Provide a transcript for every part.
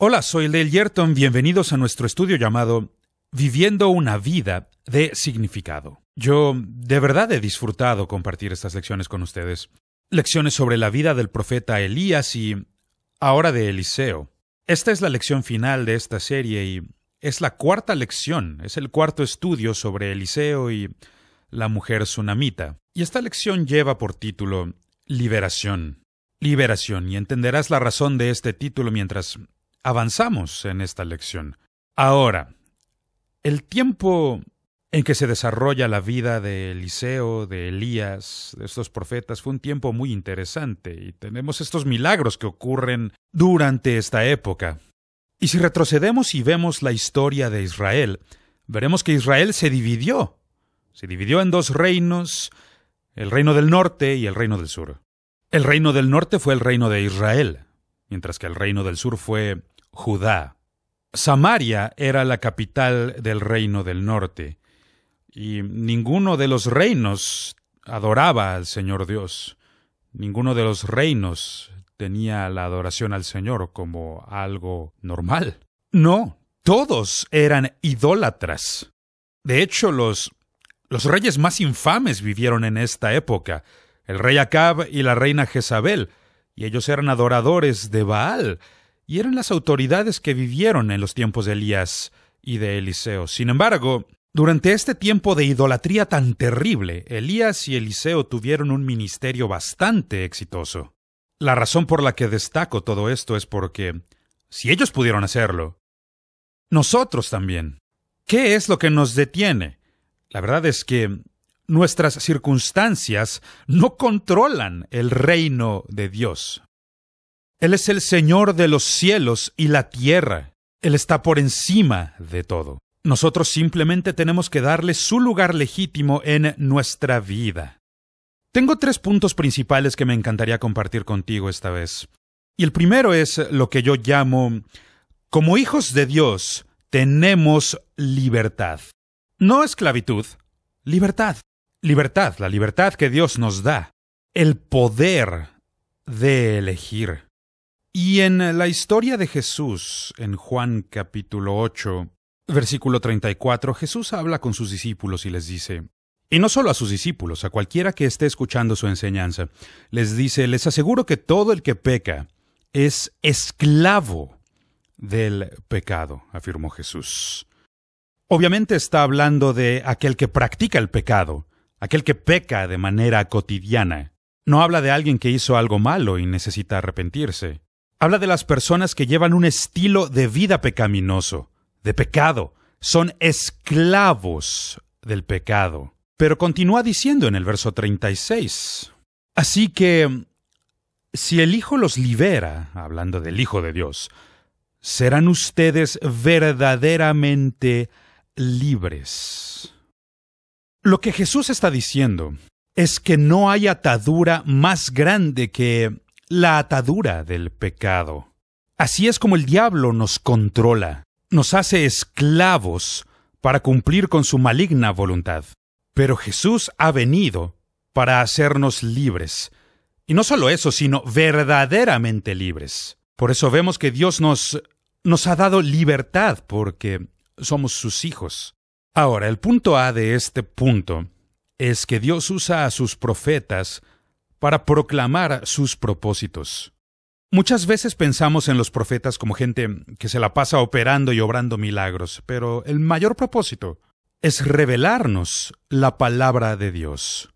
Hola, soy Dale Yerton. Bienvenidos a nuestro estudio llamado Viviendo una vida de significado. Yo de verdad he disfrutado compartir estas lecciones con ustedes. Lecciones sobre la vida del profeta Elías y ahora de Eliseo. Esta es la lección final de esta serie y es la cuarta lección, es el cuarto estudio sobre Eliseo y la mujer sunamita. Y esta lección lleva por título Liberación. Liberación, y entenderás la razón de este título mientras avanzamos en esta lección. Ahora, el tiempo en que se desarrolla la vida de Eliseo, de Elías, de estos profetas, fue un tiempo muy interesante y tenemos estos milagros que ocurren durante esta época. Y si retrocedemos y vemos la historia de Israel, veremos que Israel se dividió. Se dividió en dos reinos, el reino del norte y el reino del sur. El reino del norte fue el reino de Israel, mientras que el reino del sur fue Judá. Samaria era la capital del reino del norte, y ninguno de los reinos adoraba al Señor Dios. Ninguno de los reinos tenía la adoración al Señor como algo normal. No, todos eran idólatras. De hecho, los reyes más infames vivieron en esta época, el rey Acab y la reina Jezabel, y ellos eran adoradores de Baal, y eran las autoridades que vivieron en los tiempos de Elías y de Eliseo. Sin embargo, durante este tiempo de idolatría tan terrible, Elías y Eliseo tuvieron un ministerio bastante exitoso. La razón por la que destaco todo esto es porque, si ellos pudieron hacerlo, nosotros también. ¿Qué es lo que nos detiene? La verdad es que nuestras circunstancias no controlan el reino de Dios. Él es el Señor de los cielos y la tierra. Él está por encima de todo. Nosotros simplemente tenemos que darle su lugar legítimo en nuestra vida. Tengo 3 puntos principales que me encantaría compartir contigo esta vez. Y el primero es lo que yo llamo, como hijos de Dios, tenemos libertad. No esclavitud, libertad. Libertad, la libertad que Dios nos da. El poder de elegir. Y en la historia de Jesús, en Juan capítulo 8, versículo 34, Jesús habla con sus discípulos y les dice, y no solo a sus discípulos, a cualquiera que esté escuchando su enseñanza, les dice, les aseguro que todo el que peca es esclavo del pecado, afirmó Jesús. Obviamente está hablando de aquel que practica el pecado, aquel que peca de manera cotidiana. No habla de alguien que hizo algo malo y necesita arrepentirse. Habla de las personas que llevan un estilo de vida pecaminoso, de pecado. Son esclavos del pecado. Pero continúa diciendo en el verso 36. Así que, si el Hijo los libera, hablando del Hijo de Dios, serán ustedes verdaderamente libres. Lo que Jesús está diciendo es que no hay atadura más grande que la atadura del pecado. Así es como el diablo nos controla, nos hace esclavos para cumplir con su maligna voluntad. Pero Jesús ha venido para hacernos libres. Y no solo eso, sino verdaderamente libres. Por eso vemos que Dios nos ha dado libertad porque somos sus hijos. Ahora, el punto A de este punto es que Dios usa a sus profetas para proclamar sus propósitos. Muchas veces pensamos en los profetas como gente que se la pasa operando y obrando milagros, pero el mayor propósito es revelarnos la palabra de Dios.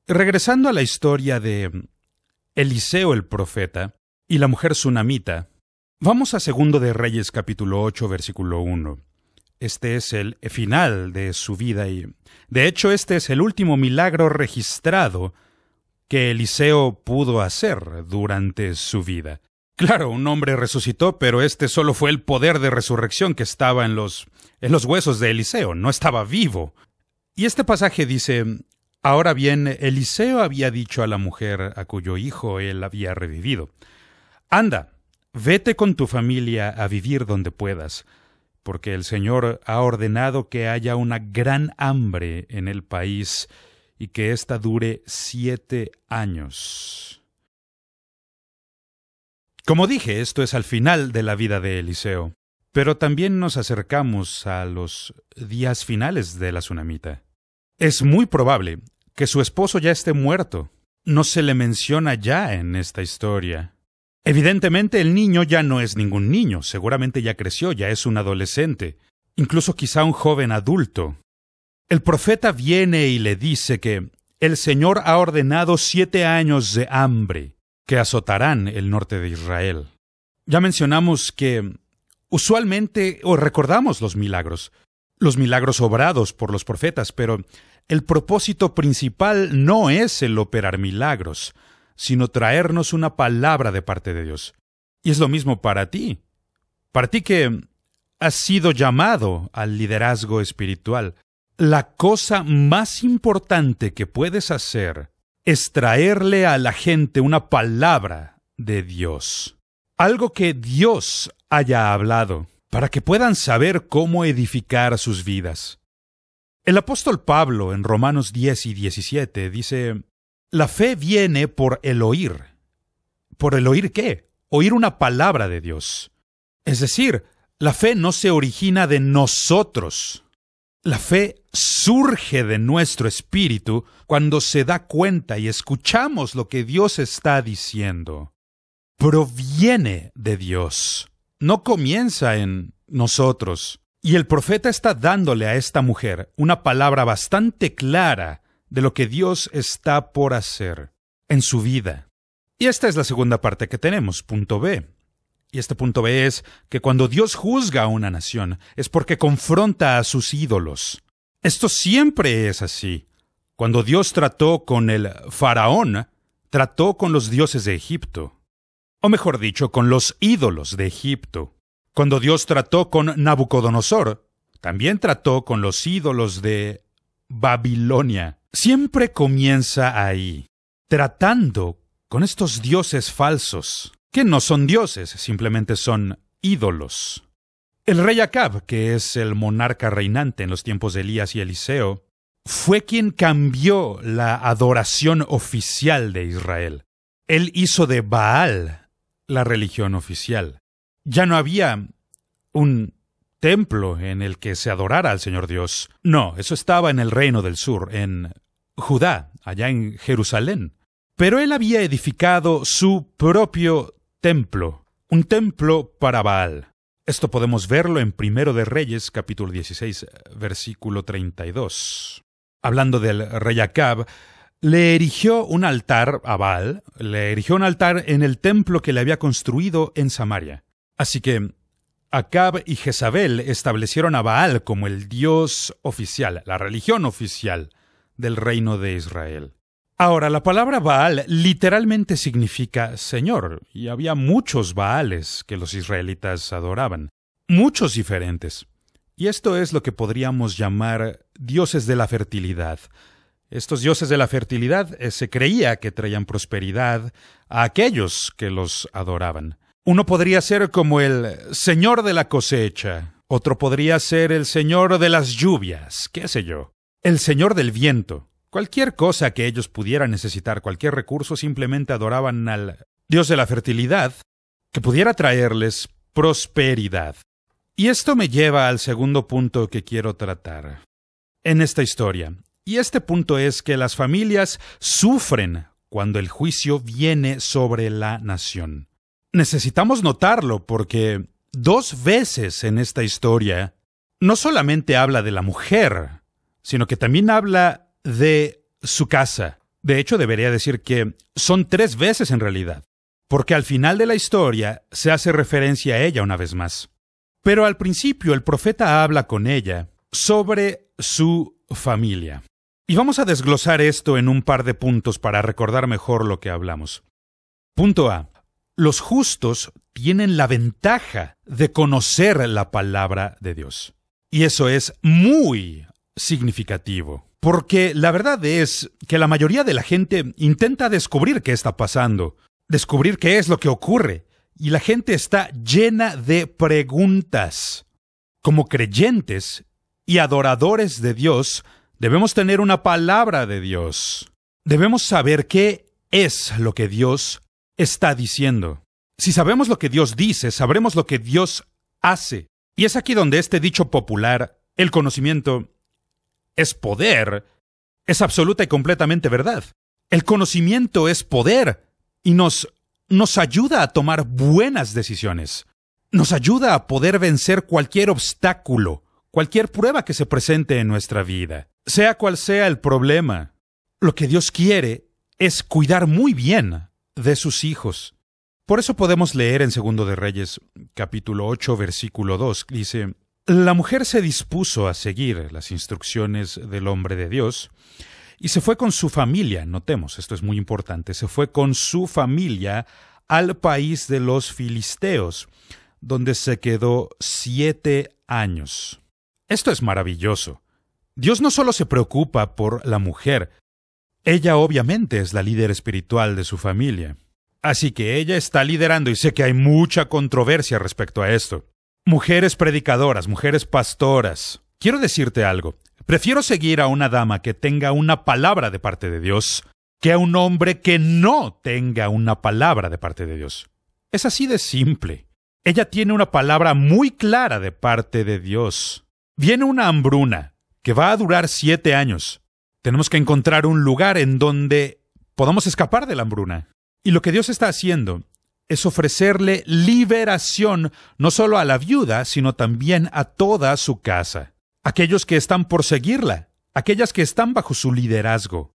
Regresando a la historia de Eliseo el profeta y la mujer sunamita, vamos a 2 de Reyes capítulo 8 versículo 1. Este es el final de su vida y, de hecho, este es el último milagro registrado que Eliseo pudo hacer durante su vida. Claro, un hombre resucitó, pero este solo fue el poder de resurrección que estaba en los huesos de Eliseo, no estaba vivo. Y este pasaje dice, ahora bien, Eliseo había dicho a la mujer a cuyo hijo él había revivido, anda, vete con tu familia a vivir donde puedas, porque el Señor ha ordenado que haya una gran hambre en el país y que ésta dure 7 años. Como dije, esto es al final de la vida de Eliseo, pero también nos acercamos a los días finales de la tsunamita. Es muy probable que su esposo ya esté muerto. No se le menciona ya en esta historia. Evidentemente el niño ya no es ningún niño, seguramente ya creció, ya es un adolescente, incluso quizá un joven adulto. El profeta viene y le dice que el Señor ha ordenado 7 años de hambre que azotarán el norte de Israel. Ya mencionamos que usualmente recordamos los milagros obrados por los profetas, pero el propósito principal no es el operar milagros, sino traernos una palabra de parte de Dios. Y es lo mismo para ti que has sido llamado al liderazgo espiritual. La cosa más importante que puedes hacer es traerle a la gente una palabra de Dios. Algo que Dios haya hablado, para que puedan saber cómo edificar sus vidas. El apóstol Pablo en Romanos 10 y 17 dice: la fe viene por el oír. ¿Por el oír qué? Oír una palabra de Dios. Es decir, la fe no se origina de nosotros. La fe surge de nuestro espíritu cuando se da cuenta y escuchamos lo que Dios está diciendo. Proviene de Dios. No comienza en nosotros. Y el profeta está dándole a esta mujer una palabra bastante clara de lo que Dios está por hacer en su vida. Y esta es la segunda parte que tenemos, punto B. Y este punto B es que cuando Dios juzga a una nación es porque confronta a sus ídolos. Esto siempre es así. Cuando Dios trató con el faraón, trató con los dioses de Egipto. O mejor dicho, con los ídolos de Egipto. Cuando Dios trató con Nabucodonosor, también trató con los ídolos de Babilonia. Siempre comienza ahí, tratando con estos dioses falsos, que no son dioses, simplemente son ídolos. El rey Acab, que es el monarca reinante en los tiempos de Elías y Eliseo, fue quien cambió la adoración oficial de Israel. Él hizo de Baal la religión oficial. Ya no había un templo en el que se adorara al Señor Dios. No, eso estaba en el reino del sur, en Judá, allá en Jerusalén. Pero él había edificado su propio templo, un templo para Baal. Esto podemos verlo en 1 de Reyes, capítulo 16, versículo 32. Hablando del rey Acab, le erigió un altar a Baal, le erigió un altar en el templo que le había construido en Samaria. Así que Acab y Jezabel establecieron a Baal como el dios oficial, la religión oficial del reino de Israel. Ahora, la palabra Baal literalmente significa Señor, y había muchos Baales que los israelitas adoraban, muchos diferentes. Y esto es lo que podríamos llamar dioses de la fertilidad. Estos dioses de la fertilidad se creía que traían prosperidad a aquellos que los adoraban. Uno podría ser como el Señor de la cosecha, otro podría ser el Señor de las lluvias, qué sé yo, el Señor del viento. Cualquier cosa que ellos pudieran necesitar, cualquier recurso, simplemente adoraban al Dios de la fertilidad, que pudiera traerles prosperidad. Y esto me lleva al segundo punto que quiero tratar en esta historia. Y este punto es que las familias sufren cuando el juicio viene sobre la nación. Necesitamos notarlo porque 2 veces en esta historia no solamente habla de la mujer, sino que también habla de su casa. De hecho, debería decir que son 3 veces en realidad, porque al final de la historia se hace referencia a ella una vez más. Pero al principio el profeta habla con ella sobre su familia. Y vamos a desglosar esto en un par de puntos para recordar mejor lo que hablamos. Punto A. Los justos tienen la ventaja de conocer la palabra de Dios. Y eso es muy significativo. Porque la verdad es que la mayoría de la gente intenta descubrir qué está pasando, descubrir qué es lo que ocurre, y la gente está llena de preguntas. Como creyentes y adoradores de Dios, debemos tener una palabra de Dios. Debemos saber qué es lo que Dios está diciendo. Si sabemos lo que Dios dice, sabremos lo que Dios hace. Y es aquí donde este dicho popular, el conocimiento es poder, es absoluta y completamente verdad. El conocimiento es poder y nos ayuda a tomar buenas decisiones. Nos ayuda a poder vencer cualquier obstáculo, cualquier prueba que se presente en nuestra vida. Sea cual sea el problema, lo que Dios quiere es cuidar muy bien de sus hijos. Por eso podemos leer en 2 de Reyes, capítulo 8, versículo 2, dice: La mujer se dispuso a seguir las instrucciones del hombre de Dios y se fue con su familia, notemos, esto es muy importante, se fue con su familia al país de los filisteos, donde se quedó 7 años. Esto es maravilloso. Dios no solo se preocupa por la mujer, ella obviamente es la líder espiritual de su familia. Así que ella está liderando y sé que hay mucha controversia respecto a esto. Mujeres predicadoras, mujeres pastoras. Quiero decirte algo. Prefiero seguir a una dama que tenga una palabra de parte de Dios que a un hombre que no tenga una palabra de parte de Dios. Es así de simple. Ella tiene una palabra muy clara de parte de Dios. Viene una hambruna que va a durar 7 años. Tenemos que encontrar un lugar en donde podamos escapar de la hambruna. Y lo que Dios está haciendo es ofrecerle liberación no solo a la viuda, sino también a toda su casa. Aquellos que están por seguirla, aquellas que están bajo su liderazgo.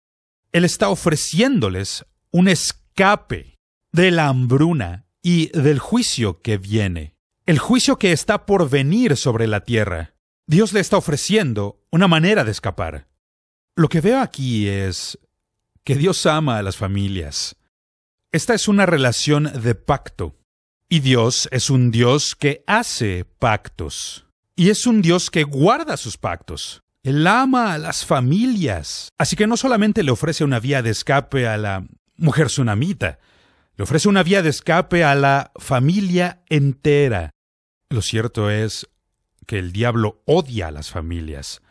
Él está ofreciéndoles un escape de la hambruna y del juicio que viene. El juicio que está por venir sobre la tierra. Dios le está ofreciendo una manera de escapar. Lo que veo aquí es que Dios ama a las familias. Esta es una relación de pacto. Y Dios es un Dios que hace pactos. Y es un Dios que guarda sus pactos. Él ama a las familias. Así que no solamente le ofrece una vía de escape a la mujer tsunamita, le ofrece una vía de escape a la familia entera. Lo cierto es que el diablo odia a las familias.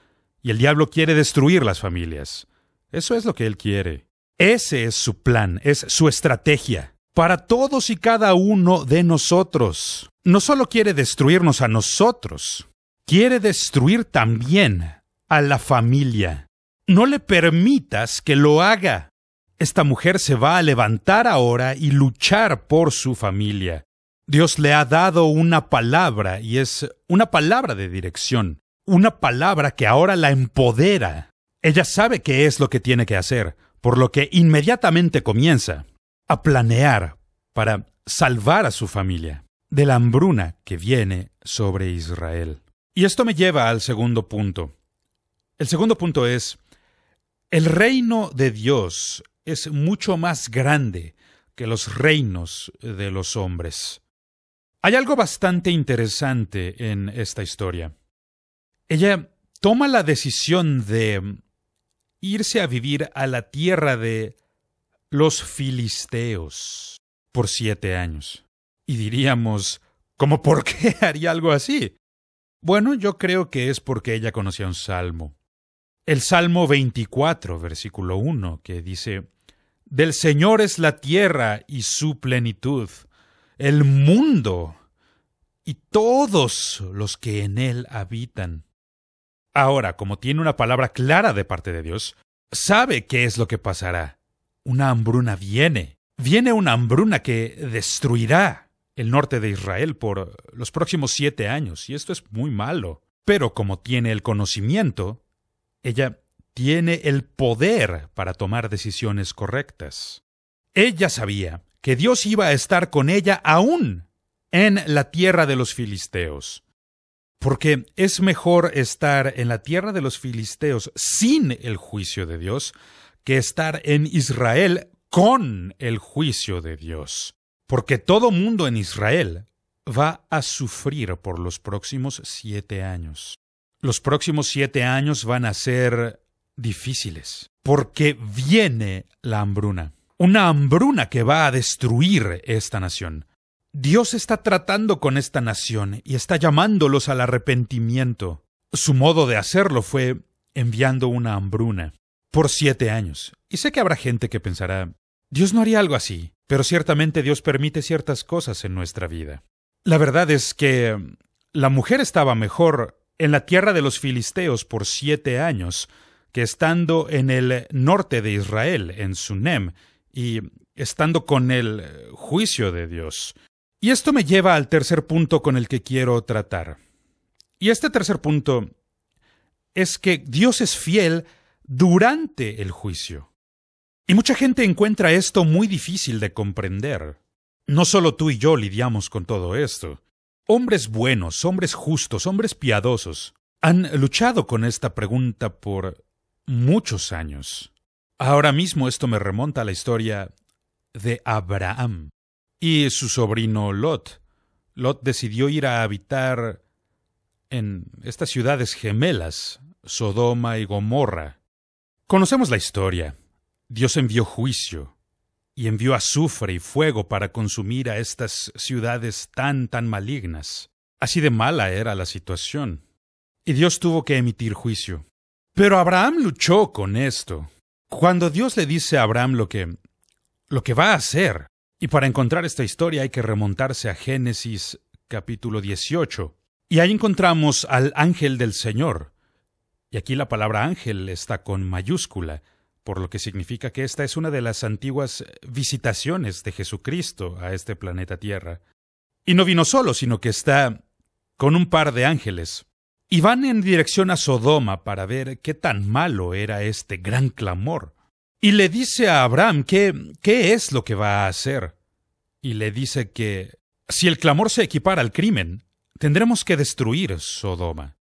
Y el diablo quiere destruir las familias. Eso es lo que él quiere. Ese es su plan, es su estrategia. Para todos y cada uno de nosotros. No solo quiere destruirnos a nosotros, quiere destruir también a la familia. No le permitas que lo haga. Esta mujer se va a levantar ahora y luchar por su familia. Dios le ha dado una palabra y es una palabra de dirección. Una palabra que ahora la empodera. Ella sabe qué es lo que tiene que hacer, por lo que inmediatamente comienza a planear para salvar a su familia de la hambruna que viene sobre Israel. Y esto me lleva al segundo punto. El segundo punto es: el reino de Dios es mucho más grande que los reinos de los hombres. Hay algo bastante interesante en esta historia. Ella toma la decisión de irse a vivir a la tierra de los filisteos por 7 años. Y diríamos, ¿cómo por qué haría algo así? Bueno, yo creo que es porque ella conocía un salmo. El Salmo 24, versículo 1, que dice: Del Señor es la tierra y su plenitud, el mundo y todos los que en él habitan. Ahora, como tiene una palabra clara de parte de Dios, sabe qué es lo que pasará. Una hambruna viene. Viene una hambruna que destruirá el norte de Israel por los próximos 7 años, y esto es muy malo. Pero como tiene el conocimiento, ella tiene el poder para tomar decisiones correctas. Ella sabía que Dios iba a estar con ella aún en la tierra de los filisteos. Porque es mejor estar en la tierra de los filisteos sin el juicio de Dios que estar en Israel con el juicio de Dios. Porque todo mundo en Israel va a sufrir por los próximos 7 años. Los próximos 7 años van a ser difíciles, porque viene la hambruna. Una hambruna que va a destruir esta nación. Dios está tratando con esta nación y está llamándolos al arrepentimiento. Su modo de hacerlo fue enviando una hambruna por 7 años. Y sé que habrá gente que pensará, Dios no haría algo así. pero ciertamente Dios permite ciertas cosas en nuestra vida. La verdad es que la mujer estaba mejor en la tierra de los filisteos por 7 años que estando en el norte de Israel, en Sunem, y estando con el juicio de Dios. Y esto me lleva al tercer punto con el que quiero tratar. Y este tercer punto es que Dios es fiel durante el juicio. Y mucha gente encuentra esto muy difícil de comprender. No solo tú y yo lidiamos con todo esto. Hombres buenos, hombres justos, hombres piadosos han luchado con esta pregunta por muchos años. Ahora mismo esto me remonta a la historia de Abraham y su sobrino Lot. Lot decidió ir a habitar en estas ciudades gemelas, Sodoma y Gomorra. Conocemos la historia. Dios envió juicio y envió azufre y fuego para consumir a estas ciudades tan malignas. Así de mala era la situación. Y Dios tuvo que emitir juicio. Pero Abraham luchó con esto. Cuando Dios le dice a Abraham lo que va a hacer, y para encontrar esta historia hay que remontarse a Génesis capítulo 18, y ahí encontramos al ángel del Señor. Y aquí la palabra ángel está con mayúscula, por lo que significa que esta es una de las antiguas visitaciones de Jesucristo a este planeta Tierra. Y no vino solo, sino que está con un par de ángeles. Y van en dirección a Sodoma para ver qué tan malo era este gran clamor. Y le dice a Abraham qué es lo que va a hacer. Y le dice que si el clamor se equipara al crimen, tendremos que destruir Sodoma.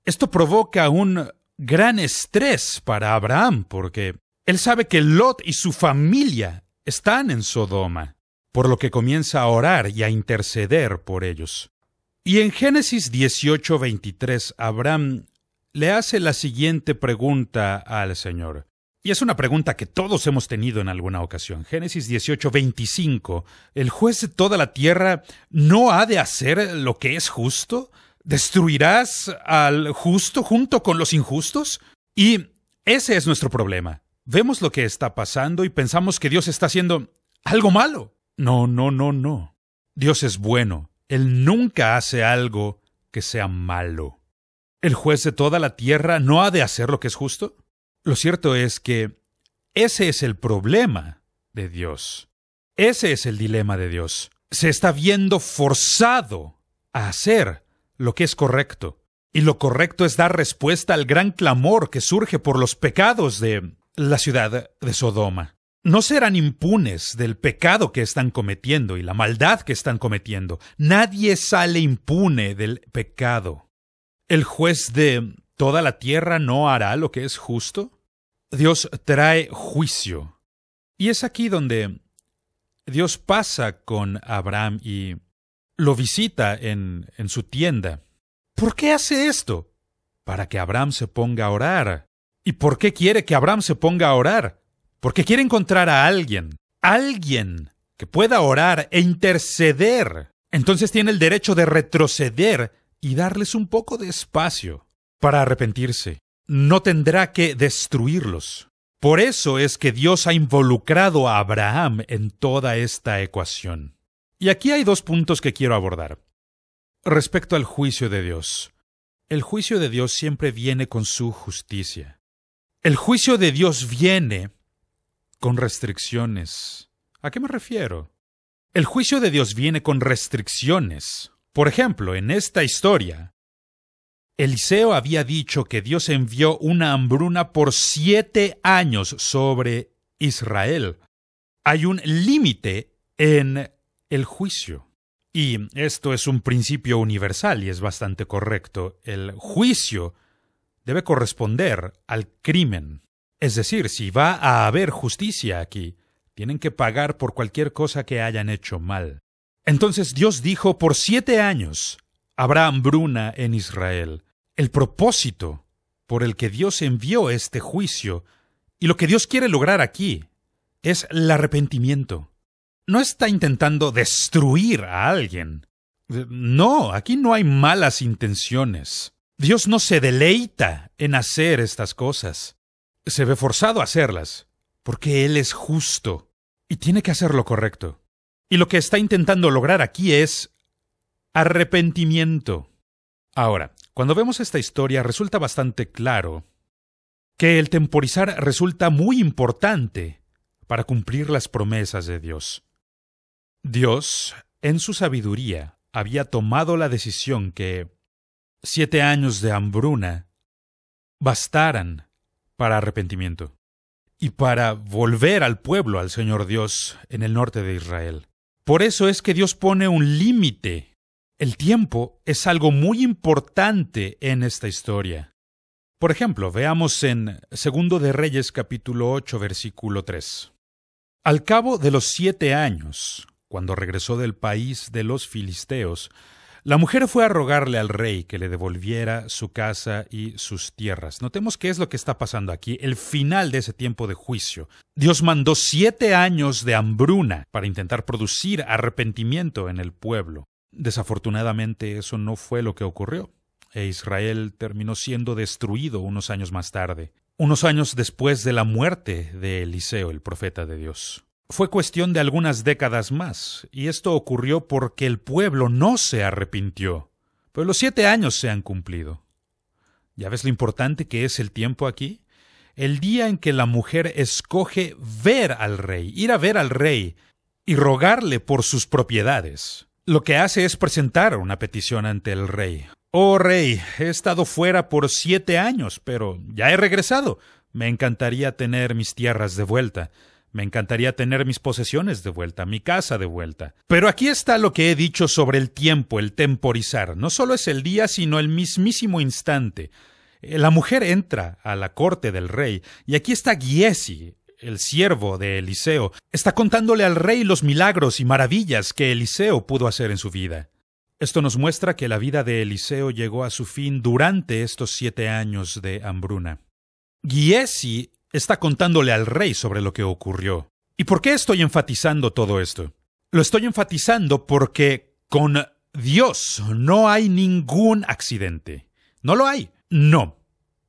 Esto provoca un gran estrés para Abraham, porque él sabe que Lot y su familia están en Sodoma, por lo que comienza a orar y a interceder por ellos. Y en Génesis 18:23, Abraham le hace la siguiente pregunta al Señor. Y es una pregunta que todos hemos tenido en alguna ocasión. Génesis 18:25, ¿el juez de toda la tierra no ha de hacer lo que es justo? ¿Destruirás al justo junto con los injustos? Y ese es nuestro problema. Vemos lo que está pasando y pensamos que Dios está haciendo algo malo. No. Dios es bueno. Él nunca hace algo que sea malo. ¿El juez de toda la tierra no ha de hacer lo que es justo? Lo cierto es que ese es el problema de Dios. Ese es el dilema de Dios. Se está viendo forzado a hacer lo que es correcto. Y lo correcto es dar respuesta al gran clamor que surge por los pecados de la ciudad de Sodoma. No serán impunes del pecado que están cometiendo y la maldad que están cometiendo. Nadie sale impune del pecado. ¿El juez de toda la tierra no hará lo que es justo? Dios trae juicio. Y es aquí donde Dios pasa con Abraham y lo visita en su tienda. ¿Por qué hace esto? Para que Abraham se ponga a orar. ¿Y por qué quiere que Abraham se ponga a orar? Porque quiere encontrar a alguien que pueda orar e interceder. Entonces tiene el derecho de retroceder y darles un poco de espacio para arrepentirse. No tendrá que destruirlos. Por eso es que Dios ha involucrado a Abraham en toda esta ecuación. Y aquí hay 2 puntos que quiero abordar. Respecto al juicio de Dios. El juicio de Dios siempre viene con su justicia. El juicio de Dios viene con restricciones. ¿A qué me refiero? El juicio de Dios viene con restricciones. Por ejemplo, en esta historia, Eliseo había dicho que Dios envió una hambruna por 7 años sobre Israel. Hay un límite en el juicio. Y esto es un principio universal y es bastante correcto. El juicio debe corresponder al crimen. Es decir, si va a haber justicia aquí, tienen que pagar por cualquier cosa que hayan hecho mal. Entonces Dios dijo, por 7 años habrá hambruna en Israel. El propósito por el que Dios envió este juicio y lo que Dios quiere lograr aquí es el arrepentimiento. No está intentando destruir a alguien. No, aquí no hay malas intenciones. Dios no se deleita en hacer estas cosas. Se ve forzado a hacerlas, porque Él es justo. y tiene que hacer lo correcto. Y lo que está intentando lograr aquí es arrepentimiento. Ahora, cuando vemos esta historia resulta bastante claro que el temporizar resulta muy importante para cumplir las promesas de Dios. Dios, en su sabiduría, había tomado la decisión que 7 años de hambruna bastaran para arrepentimiento y para volver al pueblo, al Señor Dios, en el norte de Israel. Por eso es que Dios pone un límite. El tiempo es algo muy importante en esta historia. Por ejemplo, veamos en 2 de Reyes capítulo 8, versículo 3. Al cabo de los 7 años, cuando regresó del país de los filisteos, la mujer fue a rogarle al rey que le devolviera su casa y sus tierras. Notemos qué es lo que está pasando aquí, el final de ese tiempo de juicio. Dios mandó 7 años de hambruna para intentar producir arrepentimiento en el pueblo. Desafortunadamente, eso no fue lo que ocurrió, e Israel terminó siendo destruido unos años más tarde, unos años después de la muerte de Eliseo, el profeta de Dios. Fue cuestión de algunas décadas más, y esto ocurrió porque el pueblo no se arrepintió. Pero los 7 años se han cumplido. ¿Ya ves lo importante que es el tiempo aquí? El día en que la mujer escoge ver al rey, ir a ver al rey y rogarle por sus propiedades. Lo que hace es presentar una petición ante el rey. Oh rey, he estado fuera por 7 años, pero ya he regresado. Me encantaría tener mis tierras de vuelta. Me encantaría tener mis posesiones de vuelta, mi casa de vuelta. Pero aquí está lo que he dicho sobre el tiempo, el temporizar. No solo es el día, sino el mismísimo instante. La mujer entra a la corte del rey, y aquí está Giesi, el siervo de Eliseo. Está contándole al rey los milagros y maravillas que Eliseo pudo hacer en su vida. Esto nos muestra que la vida de Eliseo llegó a su fin durante estos 7 años de hambruna. Giesi está contándole al rey sobre lo que ocurrió. ¿Y por qué estoy enfatizando todo esto? Lo estoy enfatizando porque con Dios no hay ningún accidente. No lo hay. No.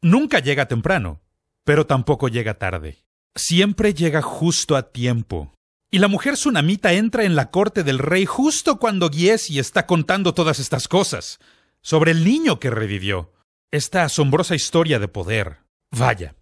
Nunca llega temprano, pero tampoco llega tarde. Siempre llega justo a tiempo. Y la mujer sunamita entra en la corte del rey justo cuando Giesi está contando todas estas cosas, sobre el niño que revivió. Esta asombrosa historia de poder. Vaya.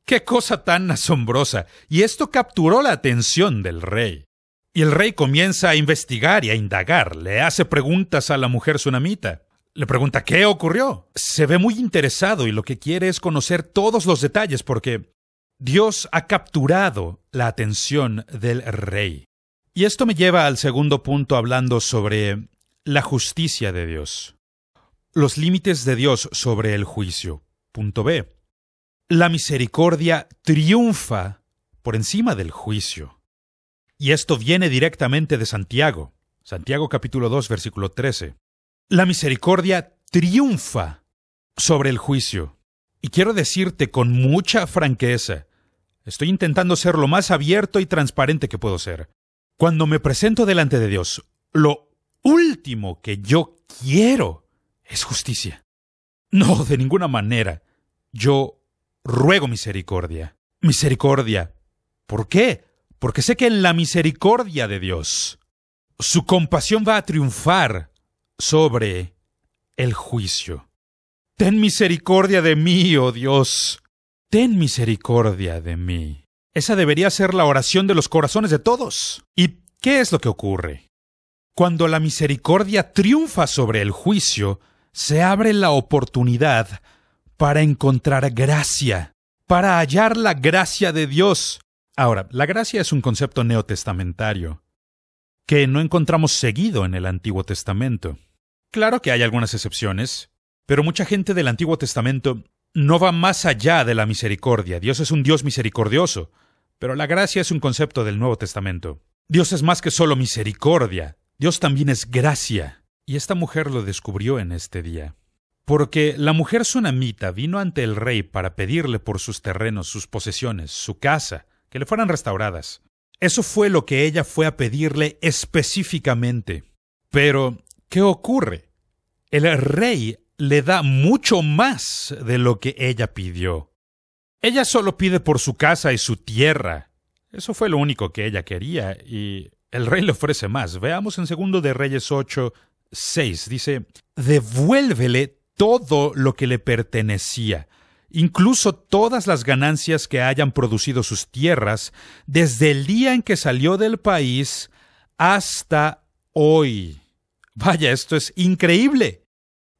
¡Qué cosa tan asombrosa! Y esto capturó la atención del rey. Y el rey comienza a investigar y a indagar. Le hace preguntas a la mujer sunamita. Le pregunta ¿qué ocurrió? Se ve muy interesado y lo que quiere es conocer todos los detalles porque Dios ha capturado la atención del rey. Y esto me lleva al segundo punto hablando sobre la justicia de Dios. Los límites de Dios sobre el juicio. Punto B. La misericordia triunfa por encima del juicio. Y esto viene directamente de Santiago. Santiago capítulo 2, versículo 13. La misericordia triunfa sobre el juicio. Y quiero decirte con mucha franqueza, estoy intentando ser lo más abierto y transparente que puedo ser. Cuando me presento delante de Dios, lo último que yo quiero es justicia. No, de ninguna manera. Yo ruego misericordia. Misericordia. ¿Por qué? Porque sé que en la misericordia de Dios, su compasión va a triunfar sobre el juicio. Ten misericordia de mí, oh Dios. Ten misericordia de mí. Esa debería ser la oración de los corazones de todos. ¿Y qué es lo que ocurre? Cuando la misericordia triunfa sobre el juicio, se abre la oportunidad para encontrar gracia, para hallar la gracia de Dios. Ahora, la gracia es un concepto neotestamentario que no encontramos seguido en el Antiguo Testamento. Claro que hay algunas excepciones, pero mucha gente del Antiguo Testamento no va más allá de la misericordia. Dios es un Dios misericordioso, pero la gracia es un concepto del Nuevo Testamento. Dios es más que solo misericordia, Dios también es gracia. Y esta mujer lo descubrió en este día. Porque la mujer sunamita vino ante el rey para pedirle por sus terrenos, sus posesiones, su casa, que le fueran restauradas. Eso fue lo que ella fue a pedirle específicamente. Pero, ¿qué ocurre? El rey le da mucho más de lo que ella pidió. Ella solo pide por su casa y su tierra. Eso fue lo único que ella quería, y el rey le ofrece más. Veamos en 2 de Reyes 8:6. Dice, devuélvele todo lo que le pertenecía, incluso todas las ganancias que hayan producido sus tierras, desde el día en que salió del país hasta hoy. Vaya, esto es increíble.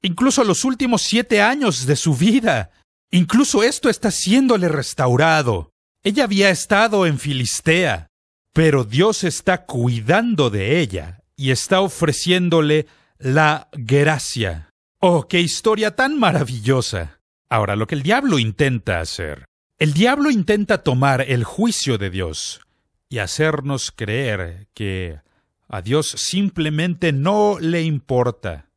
Incluso los últimos 7 años de su vida. Incluso esto está siéndole restaurado. Ella había estado en Filistea, pero Dios está cuidando de ella y está ofreciéndole la gracia. ¡Oh, qué historia tan maravillosa! Ahora, lo que el diablo intenta hacer. El diablo intenta tomar el juicio de Dios y hacernos creer que a Dios simplemente no le importa,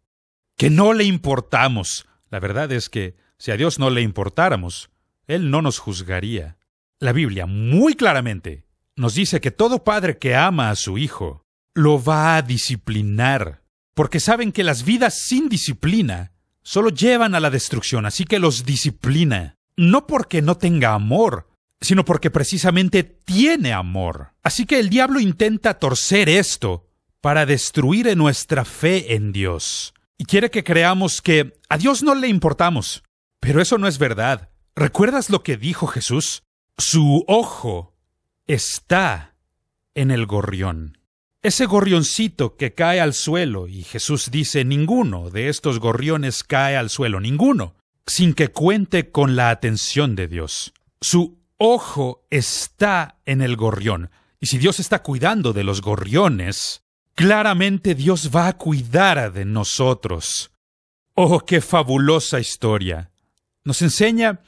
que no le importamos. La verdad es que si a Dios no le importáramos, Él no nos juzgaría. La Biblia muy claramente nos dice que todo padre que ama a su hijo lo va a disciplinar, porque saben que las vidas sin disciplina solo llevan a la destrucción, así que los disciplina. No porque no tenga amor, sino porque precisamente tiene amor. Así que el diablo intenta torcer esto para destruir nuestra fe en Dios. Y quiere que creamos que a Dios no le importamos. Pero eso no es verdad. ¿Recuerdas lo que dijo Jesús? Su ojo está en el gorrión. Ese gorrioncito que cae al suelo, y Jesús dice, ninguno de estos gorriones cae al suelo, ninguno, sin que cuente con la atención de Dios. Su ojo está en el gorrión. Y si Dios está cuidando de los gorriones, claramente Dios va a cuidar de nosotros. ¡Oh, qué fabulosa historia! Nos enseña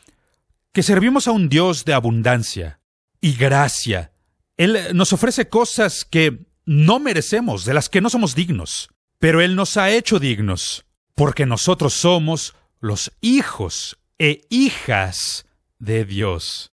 que servimos a un Dios de abundancia y gracia. Él nos ofrece cosas que no merecemos, de las que no somos dignos. Pero Él nos ha hecho dignos, porque nosotros somos los hijos e hijas de Dios.